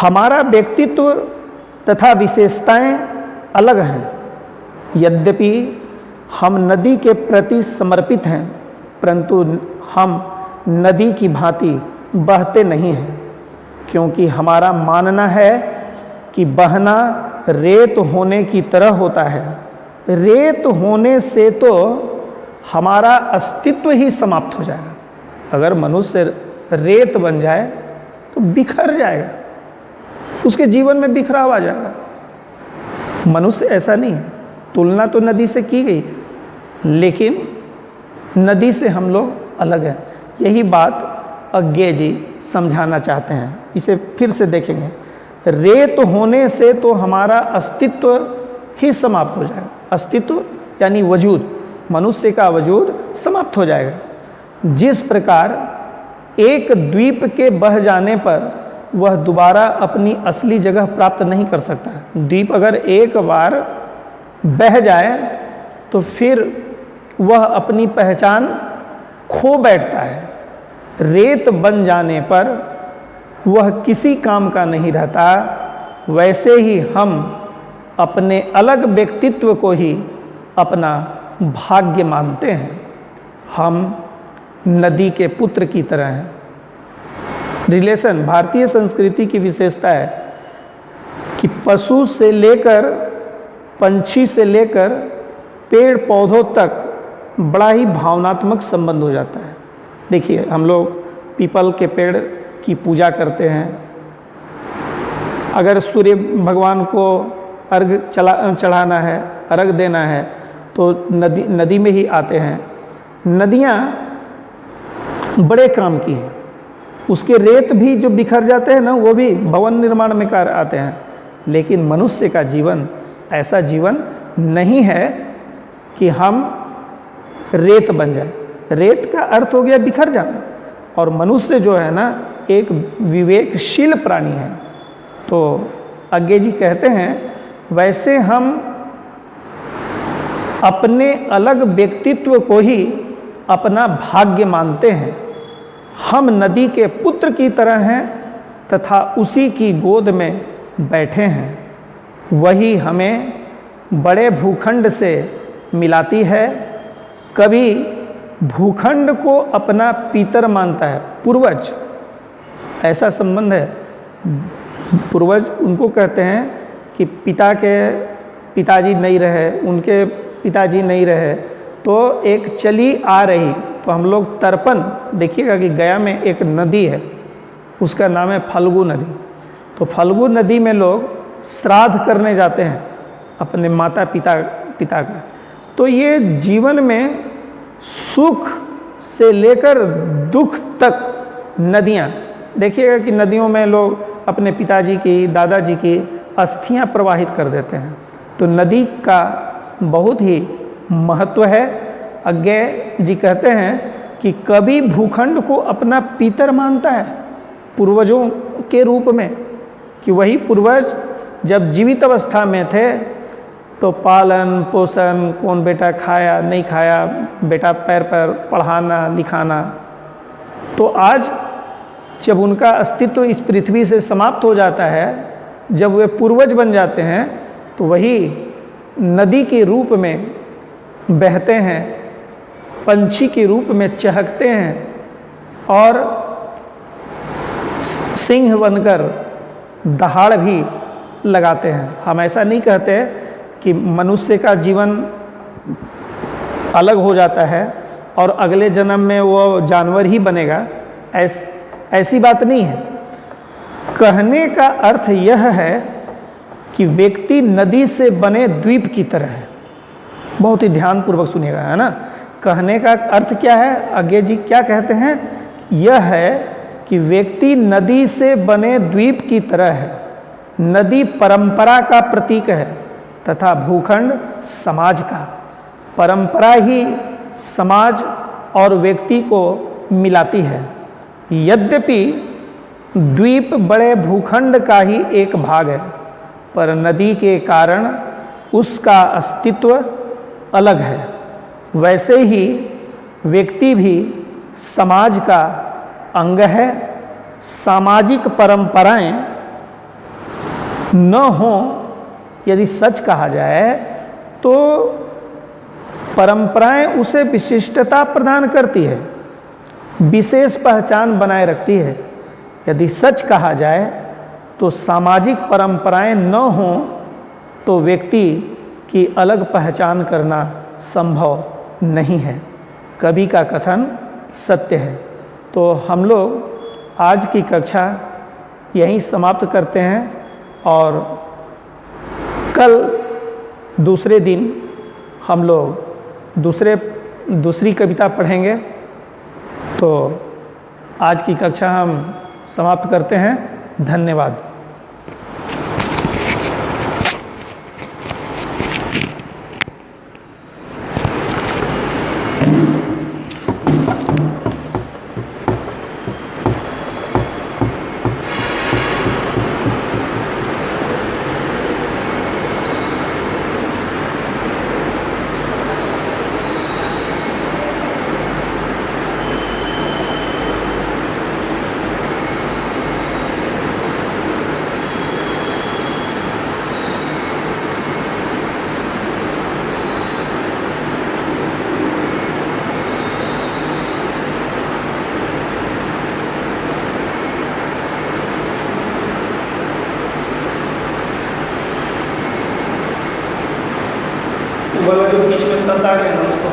हमारा व्यक्तित्व तथा विशेषताएं अलग हैं। यद्यपि हम नदी के प्रति समर्पित हैं, परंतु हम नदी की भांति बहते नहीं हैं, क्योंकि हमारा मानना है कि बहना रेत होने की तरह होता है। रेत होने से तो हमारा अस्तित्व ही समाप्त हो जाएगा। अगर मनुष्य रेत बन जाए तो बिखर जाएगा, उसके जीवन में बिखराव आ जाएगा। मनुष्य ऐसा नहीं है। तुलना तो नदी से की गई है, लेकिन नदी से हम लोग अलग हैं। यही बात अज्ञेय जी समझाना चाहते हैं। इसे फिर से देखेंगे। रेत होने से तो हमारा अस्तित्व ही समाप्त हो जाएगा। अस्तित्व यानी वजूद, मनुष्य का वजूद समाप्त हो जाएगा। जिस प्रकार एक द्वीप के बह जाने पर वह दोबारा अपनी असली जगह प्राप्त नहीं कर सकता। द्वीप अगर एक बार बह जाए तो फिर वह अपनी पहचान खो बैठता है। रेत बन जाने पर वह किसी काम का नहीं रहता। वैसे ही हम अपने अलग व्यक्तित्व को ही अपना भाग्य मानते हैं। हम नदी के पुत्र की तरह हैं। रिलेशन भारतीय संस्कृति की विशेषता है कि पशु से लेकर पंछी से लेकर पेड़ पौधों तक बड़ा ही भावनात्मक संबंध हो जाता है। देखिए, हम लोग पीपल के पेड़ की पूजा करते हैं। अगर सूर्य भगवान को अर्घ चढ़ाना है, अर्घ देना है, तो नदी में ही आते हैं। नदियाँ बड़े काम की हैं। उसके रेत भी जो बिखर जाते हैं ना, वो भी भवन निर्माण में कार्य आते हैं। लेकिन मनुष्य का जीवन ऐसा जीवन नहीं है कि हम रेत बन जाए। रेत का अर्थ हो गया बिखर जाना, और मनुष्य जो है ना एक विवेकशील प्राणी है। तो अज्ञेय जी कहते हैं, वैसे हम अपने अलग व्यक्तित्व को ही अपना भाग्य मानते हैं। हम नदी के पुत्र की तरह हैं तथा उसी की गोद में बैठे हैं। वही हमें बड़े भूखंड से मिलाती है। कभी भूखंड को अपना पितर मानता है, पूर्वज, ऐसा संबंध है। पूर्वज उनको कहते हैं कि पिताजी नहीं रहे, उनके पिताजी नहीं रहे, तो एक चली आ रही, तो हम लोग तर्पण, देखिएगा कि गया में एक नदी है, उसका नाम है फल्गु नदी। तो फल्गु नदी में लोग श्राद्ध करने जाते हैं अपने माता पिता का। तो ये जीवन में सुख से लेकर दुख तक नदियाँ, देखिएगा कि नदियों में लोग अपने पिताजी की, दादाजी की अस्थियाँ प्रवाहित कर देते हैं। तो नदी का बहुत ही महत्व है। अज्ञेय जी कहते हैं कि कभी भूखंड को अपना पितर मानता है, पूर्वजों के रूप में, कि वही पूर्वज जब जीवित अवस्था में थे तो पालन पोषण, कौन बेटा खाया नहीं खाया, बेटा पैर पर पढ़ाना लिखाना। तो आज जब उनका अस्तित्व इस पृथ्वी से समाप्त हो जाता है, जब वे पूर्वज बन जाते हैं, तो वही नदी के रूप में बहते हैं, पंछी के रूप में चहकते हैं और सिंह बनकर दहाड़ भी लगाते हैं। हम ऐसा नहीं कहते कि मनुष्य का जीवन अलग हो जाता है और अगले जन्म में वो जानवर ही बनेगा, ऐसी बात नहीं है। कहने का अर्थ यह है कि व्यक्ति नदी से बने द्वीप की तरह है। बहुत ही ध्यानपूर्वक सुनिएगा, है ना। कहने का अर्थ क्या है? अज्ञेय जी क्या कहते हैं? यह है कि व्यक्ति नदी से बने द्वीप की तरह है। नदी परंपरा का प्रतीक है तथा भूखंड समाज का। परंपरा ही समाज और व्यक्ति को मिलाती है। यद्यपि द्वीप बड़े भूखंड का ही एक भाग है, पर नदी के कारण उसका अस्तित्व अलग है। वैसे ही व्यक्ति भी समाज का अंग है। सामाजिक परंपराएं न हो, यदि सच कहा जाए तो परंपराएं उसे विशिष्टता प्रदान करती है, विशेष पहचान बनाए रखती है। यदि सच कहा जाए तो सामाजिक परंपराएं न हों तो व्यक्ति की अलग पहचान करना संभव नहीं है। कवि का कथन सत्य है। तो हम लोग आज की कक्षा यहीं समाप्त करते हैं और कल दूसरे दिन हम लोग दूसरी कविता पढ़ेंगे। तो आज की कक्षा हम समाप्त करते हैं। धन्यवाद। वाला जो बीच में शब्द आ गया ना उसको